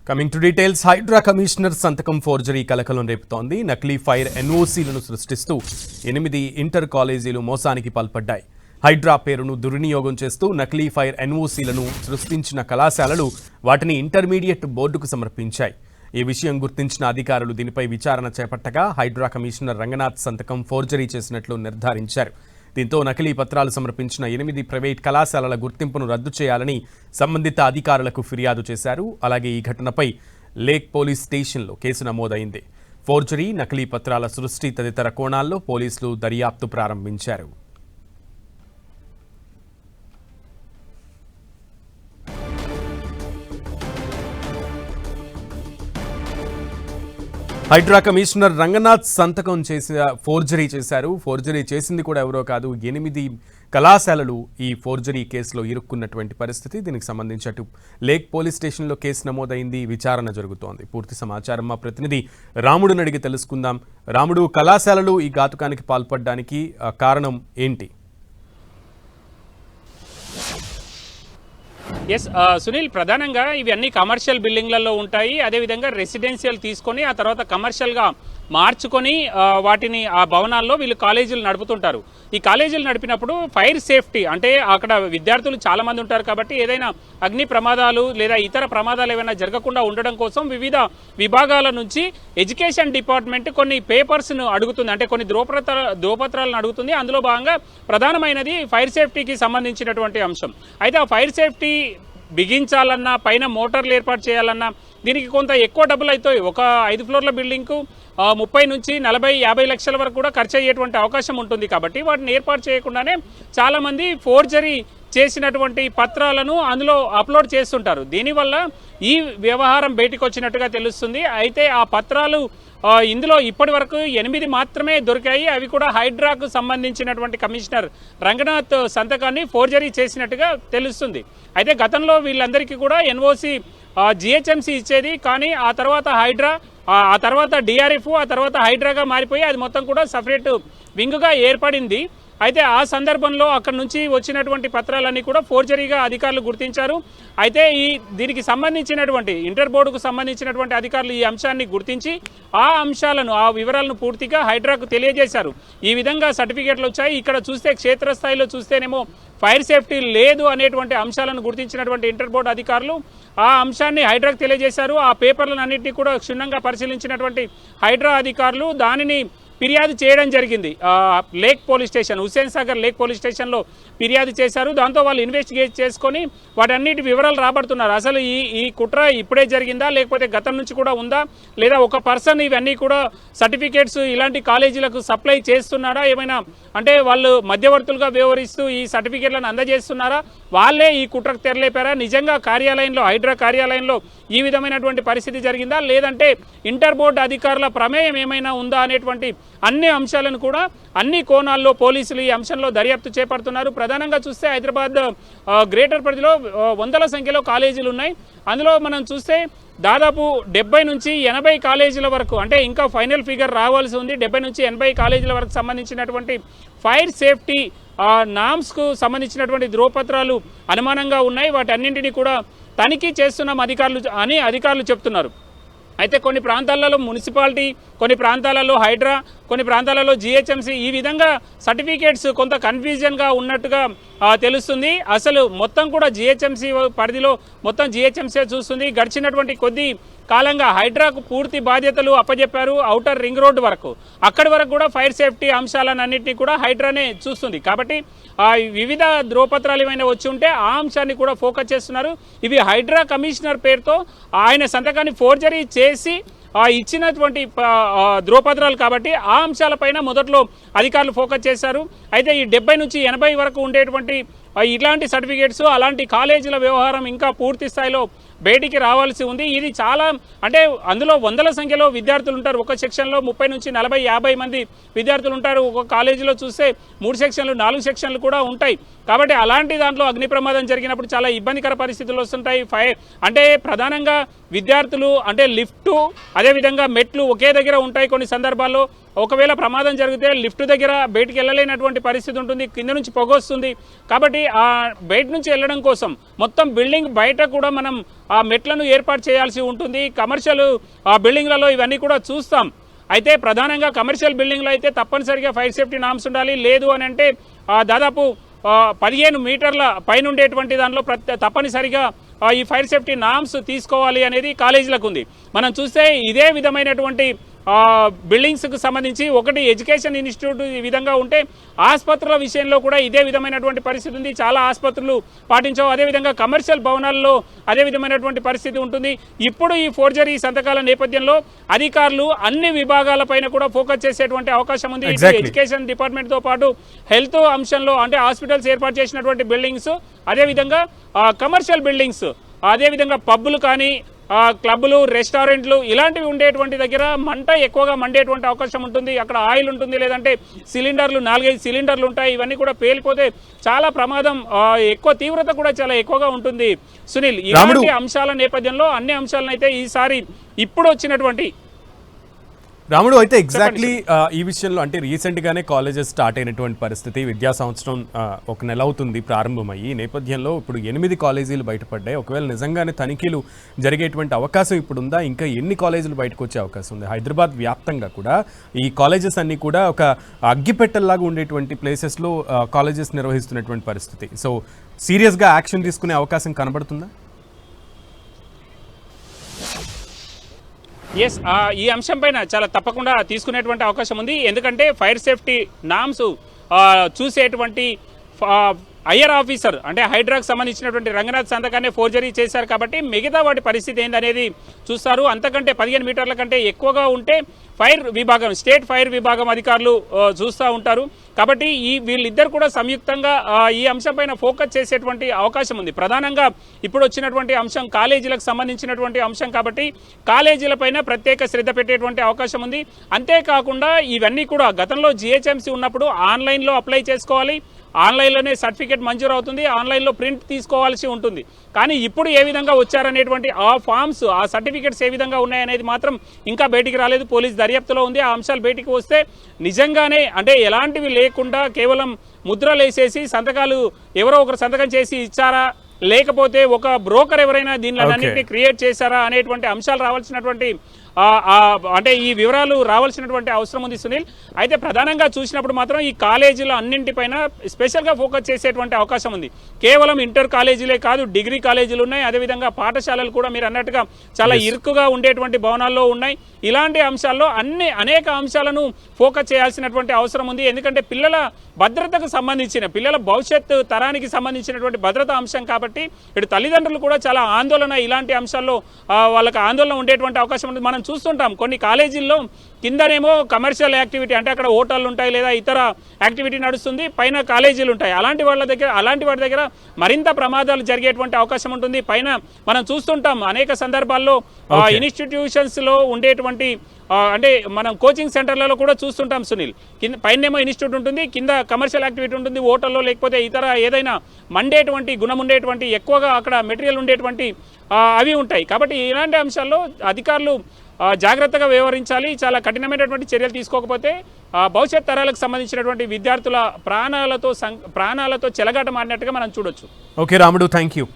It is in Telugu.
Coming to details, HYDRAA commissioner సంతకం ఫోర్జరీ కలకలం రేపుతోంది. నకిలీ ఫైర్ ఎన్ఓసీలను సృష్టిస్తూ 8 ఇంటర్ కాలేజీలు మోసానికి పాల్పడ్డాయి. హైడ్రా పేరును దుర్వినియోగం చేస్తూ నకిలీ ఫైర్ ఎన్ఓసీలను సృష్టించిన కళాశాలలు వాటిని ఇంటర్మీడియట్ బోర్డుకు సమర్పించాయి. ఈ విషయం గుర్తించిన అధికారులు దీనిపై విచారణ చేపట్టగా హైడ్రా కమిషనర్ రంగనాథ్ సంతకం ఫోర్జరీ చేసినట్లు నిర్ధారించారు. దీంతో నకిలీ పత్రాలు సమర్పించిన 8 ప్రైవేట్ కళాశాలల గుర్తింపును రద్దు చేయాలని సంబంధిత అధికారులకు ఫిర్యాదు చేశారు. అలాగే ఈ ఘటనపై లేక్ పోలీస్ స్టేషన్లో కేసు నమోదైంది. ఫోర్జరీ, నకిలీ పత్రాల సృష్టి తదితర కోణాల్లో పోలీసులు దర్యాప్తు ప్రారంభించారు. హైడ్రా కమిషనర్ రంగనాథ్ సంతకం ఫోర్జరీ చేశారు. ఫోర్జరీ చేసింది కూడా ఎవరో కాదు, 8 కళాశాలలు ఈ ఫోర్జరీ కేసులో ఇరుక్కున్నటువంటి పరిస్థితి. దీనికి సంబంధించి అటు లేక్ పోలీస్ స్టేషన్లో కేసు నమోదైంది, విచారణ జరుగుతోంది. పూర్తి సమాచారం మా ప్రతినిధి రాముడుని అడిగి తెలుసుకుందాం. రాముడు, కళాశాలలు ఈ ఘాతుకానికి పాల్పడడానికి కారణం ఏంటి? సునీల్, ప్రధానంగా ఇవి అన్ని కమర్షియల్ బిల్డింగ్లలో ఉంటాయి. అదేవిధంగా రెసిడెన్షియల్ తీసుకొని ఆ తర్వాత కమర్షియల్గా మార్చుకొని వాటిని ఆ భవనాల్లో వీళ్ళు కాలేజీలు నడుపుతుంటారు. ఈ కాలేజీలు నడిపినప్పుడు ఫైర్ సేఫ్టీ అంటే అక్కడ విద్యార్థులు చాలా మంది ఉంటారు కాబట్టి ఏదైనా అగ్ని ప్రమాదాలు లేదా ఇతర ప్రమాదాలు ఏమైనా జరగకుండా ఉండడం కోసం వివిధ విభాగాల నుంచి ఎడ్యుకేషన్ డిపార్ట్మెంట్ కొన్ని పేపర్స్ను అడుగుతుంది, అంటే కొన్ని ధ్రువపత్రాలను అడుగుతుంది. అందులో భాగంగా ప్రధానమైనది ఫైర్ సేఫ్టీకి సంబంధించినటువంటి అంశం. అయితే ఆ ఫైర్ సేఫ్టీ బిగించాలన్నా, పైన మోటార్లు ఏర్పాటు చేయాలన్నా దీనికి కొంత ఎక్కువ డబ్బులు అవుతాయి. ఒక 5 ఫ్లోర్ల బిల్డింగ్కు 30 నుంచి 40, 50 లక్షల వరకు కూడా ఖర్చు అయ్యేటువంటి అవకాశం ఉంటుంది. కాబట్టి వాటిని ఏర్పాటు చేయకుండానే చాలామంది ఫోర్జరీ చేసినటువంటి పత్రాలను అందులో అప్లోడ్ చేస్తుంటారు. దీనివల్ల ఈ వ్యవహారం బయటకు వచ్చినట్టుగా తెలుస్తుంది. అయితే ఆ పత్రాలు ఇందులో ఇప్పటి వరకు 8 మాత్రమే దొరికాయి. అవి కూడా హైడ్రాకు సంబంధించినటువంటి కమిషనర్ రంగనాథ్ సంతకాన్ని ఫోర్జరీ చేసినట్టుగా తెలుస్తుంది. అయితే గతంలో వీళ్ళందరికీ కూడా ఎన్ఓసి జిహెచ్ఎంసీ ఇచ్చేది, కానీ ఆ తర్వాత హైడ్రా, ఆ తర్వాత డిఆర్ఎఫ్, ఆ తర్వాత హైడ్రాగా మారిపోయి అది మొత్తం కూడా సపరేట్ వింగ్గా ఏర్పడింది. అయితే ఆ సందర్భంలో అక్కడ నుంచి వచ్చినటువంటి పత్రాలన్నీ కూడా ఫోర్జరీగా అధికారులు గుర్తించారు. అయితే దీనికి సంబంధించినటువంటి ఇంటర్ బోర్డుకు సంబంధించినటువంటి అధికారులు ఈ అంశాన్ని గుర్తించి ఆ వివరాలను పూర్తిగా హైడ్రాకు తెలియజేశారు. ఈ విధంగా సర్టిఫికేట్లు వచ్చాయి. ఇక్కడ చూస్తే క్షేత్రస్థాయిలో చూస్తేనేమో ఫైర్ సేఫ్టీ లేదు అనేటువంటి అంశాలను గుర్తించినటువంటి ఇంటర్ బోర్డు అధికారులు ఆ అంశాన్ని హైడ్రాకు తెలియజేశారు. ఆ పేపర్లను అన్నింటినీ కూడా క్షుణ్ణంగా పరిశీలించినటువంటి హైడ్రా అధికారులు దానిని ఫిర్యాదు చేయడం జరిగింది. Lake police station, Hussain Sagar lake police స్టేషన్లో ఫిర్యాదు చేశారు. దాంతో వాళ్ళు ఇన్వెస్టిగేట్ చేసుకొని వాటన్నిటి వివరాలు రాబడుతున్నారు. అసలు ఈ కుట్ర ఇప్పుడే జరిగిందా, లేకపోతే గతం నుంచి కూడా ఉందా, లేదా ఒక పర్సన్ ఇవన్నీ కూడా సర్టిఫికేట్స్ ఇలాంటి కాలేజీలకు సప్లై చేస్తున్నారా, ఏమైనా అంటే వాళ్ళు మధ్యవర్తులుగా వ్యవహరిస్తూ ఈ సర్టిఫికేట్లను అందజేస్తున్నారా, వాళ్ళే ఈ కుట్రకు తెరలేపారా, నిజంగా కార్యాలయంలో హైడ్రా కార్యాలయంలో ఈ విధమైనటువంటి పరిస్థితి జరిగిందా, లేదంటే ఇంటర్ బోర్డు అధికారుల ప్రమేయం ఏమైనా ఉందా అనేటువంటి అన్ని అంశాలను కూడా అన్ని కోణాల్లో పోలీసులు ఈ అంశంలో దర్యాప్తు చేపడుతున్నారు. ప్రధానంగా చూస్తే హైదరాబాద్ గ్రేటర్ పరిధిలో వందల సంఖ్యలో కాలేజీలు ఉన్నాయి. అందులో మనం చూస్తే దాదాపు 70 నుంచి 80 కాలేజీల వరకు, అంటే ఇంకా ఫైనల్ ఫిగర్ రావాల్సి ఉంది, 70 నుంచి 80 కాలేజీల వరకు సంబంధించినటువంటి ఫైర్ సేఫ్టీ నామ్స్కు సంబంధించినటువంటి ధ్రువపత్రాలు అనుమానంగా ఉన్నాయి. వాటన్నింటినీ కూడా తనిఖీ చేస్తున్నాం అధికారులు చెప్తున్నారు. అయితే కొన్ని ప్రాంతాలలో మున్సిపాలిటీ, కొన్ని ప్రాంతాలలో హైడ్రా, కొన్ని ప్రాంతాలలో జిహెచ్ఎంసీ ఈ విధంగా సర్టిఫికేట్స్ కొంత కన్ఫ్యూజన్గా ఉన్నట్టుగా తెలుస్తుంది. అసలు మొత్తం కూడా జిహెచ్ఎంసీ పరిధిలో మొత్తం జిహెచ్ఎంసీ చూస్తుంది. గడిచినటువంటి కొద్ది కాలంగా హైడ్రాకు పూర్తి బాధ్యతలు అప్పజెప్పారు. ఔటర్ రింగ్ రోడ్డు వరకు, అక్కడి వరకు కూడా ఫైర్ సేఫ్టీ అంశాలన్నింటినీ కూడా హైడ్రానే చూస్తుంది. కాబట్టి వివిధ ధ్రువపత్రాలు ఏమైనా వచ్చి ఉంటే ఆ అంశాన్ని కూడా ఫోకస్ చేస్తున్నారు. ఇవి హైడ్రా కమిషనర్ పేరుతో ఆయన సంతకాన్ని ఫోర్జరీ చేసి ఇచ్చినటువంటి ధ్రువపత్రాలు కాబట్టి ఆ అంశాలపైన మొదట్లో అధికారులు ఫోకస్ చేశారు. అయితే ఈ 70 నుంచి 80 వరకు ఉండేటువంటి ఇలాంటి సర్టిఫికేట్స్, అలాంటి కాలేజీల వ్యవహారం ఇంకా పూర్తి స్థాయిలో బయటికి రావాల్సి ఉంది. ఇది చాలా, అంటే అందులో వందల సంఖ్యలో విద్యార్థులు ఉంటారు. ఒక సెక్షన్లో 30 నుంచి 40, 50 మంది విద్యార్థులు ఉంటారు. ఒక కాలేజీలో చూస్తే 3 సెక్షన్లు, 4 సెక్షన్లు కూడా ఉంటాయి. కాబట్టి అలాంటి దాంట్లో అగ్ని ప్రమాదం జరిగినప్పుడు చాలా ఇబ్బందికర పరిస్థితులు వస్తుంటాయి. అంటే ప్రధానంగా విద్యార్థులు అంటే లిఫ్టు, అదేవిధంగా మెట్లు ఒకే దగ్గర ఉంటాయి కొన్ని సందర్భాల్లో. ఒకవేళ ప్రమాదం జరిగితే లిఫ్ట్ దగ్గర బయటికి వెళ్ళలేనటువంటి పరిస్థితి ఉంటుంది, కింద నుంచి పొగ వస్తుంది. కాబట్టి ఆ బయట నుంచి వెళ్ళడం కోసం మొత్తం బిల్డింగ్ బయట కూడా మనం ఆ మెట్లను ఏర్పాటు చేయాల్సి ఉంటుంది. కమర్షియల్ బిల్డింగ్లలో ఇవన్నీ కూడా చూస్తాం. అయితే ప్రధానంగా కమర్షియల్ బిల్డింగ్లో అయితే తప్పనిసరిగా ఫైర్ సేఫ్టీ నామ్స్ ఉండాలి. లేదు అని అంటే దాదాపు 15 మీటర్ల పైన ఉండేటువంటి దానిలో తప్పనిసరిగా ఈ ఫైర్ సేఫ్టీ నామ్స్ తీసుకోవాలి అనేది కాలేజీలకు ఉంది. మనం చూస్తే ఇదే విధమైనటువంటి బిల్డింగ్స్కు సంబంధించి ఒకటి ఎడ్యుకేషన్ ఇన్స్టిట్యూట్ ఈ విధంగా ఉంటే ఆసుపత్రుల విషయంలో కూడా ఇదే విధమైనటువంటి పరిస్థితి ఉంది. చాలా ఆసుపత్రులు పాటించవు. అదేవిధంగా కమర్షియల్ భవనాల్లో అదే విధమైనటువంటి పరిస్థితి ఉంటుంది. ఇప్పుడు ఈ ఫోర్జరీ సంతకాల నేపథ్యంలో అధికారులు అన్ని విభాగాలపైన కూడా ఫోకస్ చేసేటువంటి అవకాశం ఉంది. ఎడ్యుకేషన్ డిపార్ట్మెంట్తో పాటు హెల్త్ అంశంలో అంటే హాస్పిటల్స్ ఏర్పాటు చేసినటువంటి బిల్డింగ్స్, అదేవిధంగా కమర్షియల్ బిల్డింగ్స్, అదేవిధంగా పబ్బులు కానీ క్లబ్లు, రెస్టారెంట్లు ఇలాంటివి ఉండేటువంటి దగ్గర మంట ఎక్కువగా మండేటువంటి అవకాశం ఉంటుంది. అక్కడ ఆయిల్ ఉంటుంది, లేదంటే సిలిండర్లు 4-5 సిలిండర్లు ఉంటాయి. ఇవన్నీ కూడా పేలిపోతే చాలా ప్రమాదం, ఎక్కువ తీవ్రత కూడా చాలా ఎక్కువగా ఉంటుంది. సునీల్, ఇలాంటి అంశాల నేపథ్యంలో అన్ని అంశాలను అయితే ఈసారి ఇప్పుడు వచ్చినటువంటి రాముడు అయితే ఎగ్జాక్ట్లీ ఈ విషయంలో అంటే రీసెంట్గానే కాలేజెస్ స్టార్ట్ అయినటువంటి పరిస్థితి, విద్యా సంవత్సరం 1 నెల అవుతుంది ప్రారంభమయ్యి. ఈ నేపథ్యంలో ఇప్పుడు 8 కాలేజీలు బయటపడ్డాయి. ఒకవేళ నిజంగానే తనిఖీలు జరిగేటువంటి అవకాశం ఇప్పుడు ఉందా? ఇంకా ఎన్ని కాలేజీలు బయటకు వచ్చే అవకాశం ఉంది? హైదరాబాద్ వ్యాప్తంగా కూడా ఈ కాలేజెస్ అన్నీ కూడా ఒక అగ్గిపెట్టల్లాగా ఉండేటువంటి ప్లేసెస్లో కాలేజెస్ నిర్వహిస్తున్నటువంటి పరిస్థితి. సో సీరియస్గా యాక్షన్ తీసుకునే అవకాశం కనబడుతుందా? ఎస్, ఈ అంశం పైన చాలా తప్పకుండా తీసుకునేటువంటి అవకాశం ఉంది. ఎందుకంటే ఫైర్ సేఫ్టీ నామ్స్ చూసేటువంటి హయ్యర్ ఆఫీసర్ అంటే హైడ్రాకు సంబంధించినటువంటి రంగనాథ్ సంతకాన్ని ఫోర్జరీ చేశారు కాబట్టి మిగతా వాటి పరిస్థితి ఏందనేది చూస్తారు. అంతకంటే 15 మీటర్ల కంటే ఎక్కువగా ఉంటే ఫైర్ విభాగం, స్టేట్ ఫైర్ విభాగం అధికారులు చూస్తూ ఉంటారు. కాబట్టి వీళ్ళిద్దరు కూడా సంయుక్తంగా ఈ అంశం పైన ఫోకస్ చేసేటువంటి అవకాశం ఉంది. ప్రధానంగా ఇప్పుడు వచ్చినటువంటి అంశం కాలేజీలకు సంబంధించినటువంటి అంశం కాబట్టి కాలేజీలపైన ప్రత్యేక శ్రద్ధ పెట్టేటువంటి అవకాశం ఉంది. అంతేకాకుండా ఇవన్నీ కూడా గతంలో జిహెచ్ఎంసీ ఉన్నప్పుడు ఆన్లైన్లో అప్లై చేసుకోవాలి, ఆన్లైన్లోనే సర్టిఫికేట్ మంజూరు అవుతుంది, ఆన్లైన్లో ప్రింట్ తీసుకోవాల్సి ఉంటుంది. కానీ ఇప్పుడు ఏ విధంగా వచ్చారనేటువంటి ఆ ఫామ్స్, ఆ సర్టిఫికేట్స్ ఏ విధంగా ఉన్నాయనేది మాత్రం ఇంకా బయటికి రాలేదు, పోలీస్ దర్యాప్తులో ఉంది. ఆ అంశాలు బయటికి వస్తే నిజంగానే అంటే ఎలాంటివి లేకుండా కేవలం ముద్రలు వేసేసి సంతకాలు ఎవరో ఒకరు సంతకం చేసి ఇచ్చారా, లేకపోతే ఒక బ్రోకర్ ఎవరైనా దీనిలన్నింటినీ క్రియేట్ చేశారా అనేటువంటి అంశాలు రావాల్సినటువంటి అంటే ఈ వివరాలు రావాల్సినటువంటి అవసరం ఉంది సునీల్. అయితే ప్రధానంగా చూసినప్పుడు మాత్రం ఈ కాలేజీల అన్నింటిపైన స్పెషల్గా ఫోకస్ చేసేటువంటి అవకాశం ఉంది. కేవలం ఇంటర్ కాలేజీలే కాదు, డిగ్రీ కాలేజీలు ఉన్నాయి, అదేవిధంగా పాఠశాలలు కూడా మీరు అన్నట్టుగా చాలా ఇరుకుగా ఉండేటువంటి భవనాల్లో ఉన్నాయి. ఇలాంటి అంశాల్లో అనేక అంశాలను ఫోకస్ చేయాల్సినటువంటి అవసరం ఉంది. ఎందుకంటే పిల్లల భద్రతకు సంబంధించిన, పిల్లల భవిష్యత్తు తరానికి సంబంధించినటువంటి భద్రతా అంశం కాబట్టి ఇటు తల్లిదండ్రులు కూడా చాలా ఆందోళన, ఇలాంటి అంశాల్లో వాళ్ళకి ఆందోళన ఉండేటువంటి అవకాశం ఉంది. మనం చూస్తుంటాం కొన్ని కాలేజీల్లో కిందనేమో కమర్షియల్ యాక్టివిటీ అంటే అక్కడ హోటళ్ళు ఉంటాయి లేదా ఇతర యాక్టివిటీ నడుస్తుంది, పైన కాలేజీలు ఉంటాయి. అలాంటి వాటి దగ్గర మరింత ప్రమాదాలు జరిగేటువంటి అవకాశం ఉంటుంది. పైన మనం చూస్తుంటాం అనేక సందర్భాల్లో ఇన్స్టిట్యూషన్స్లో ఉండేటువంటి అంటే మనం కోచింగ్ సెంటర్లలో కూడా చూస్తుంటాం సునీల్, కింద పైనేమో ఇన్స్టిట్యూట్ ఉంటుంది, కింద కమర్షియల్ యాక్టివిటీ ఉంటుంది, హోటల్లో లేకపోతే ఇతర ఏదైనా మండేటువంటి గుణం ఉండేటువంటి ఎక్కువగా అక్కడ మెటీరియల్ ఉండేటువంటి అవి ఉంటాయి. కాబట్టి ఇలాంటి అంశాల్లో అధికారులు జాగ్రత్తగా వ్యవహరించాలి. చాలా కఠినమైనటువంటి చర్యలు తీసుకోకపోతే భవిష్యత్ తరాలకు సంబంధించినటువంటి విద్యార్థుల ప్రాణాలతో చెలగాటమాడినట్టుగా మనం చూడొచ్చు. ఓకే రాముడు, థ్యాంక్ యూ.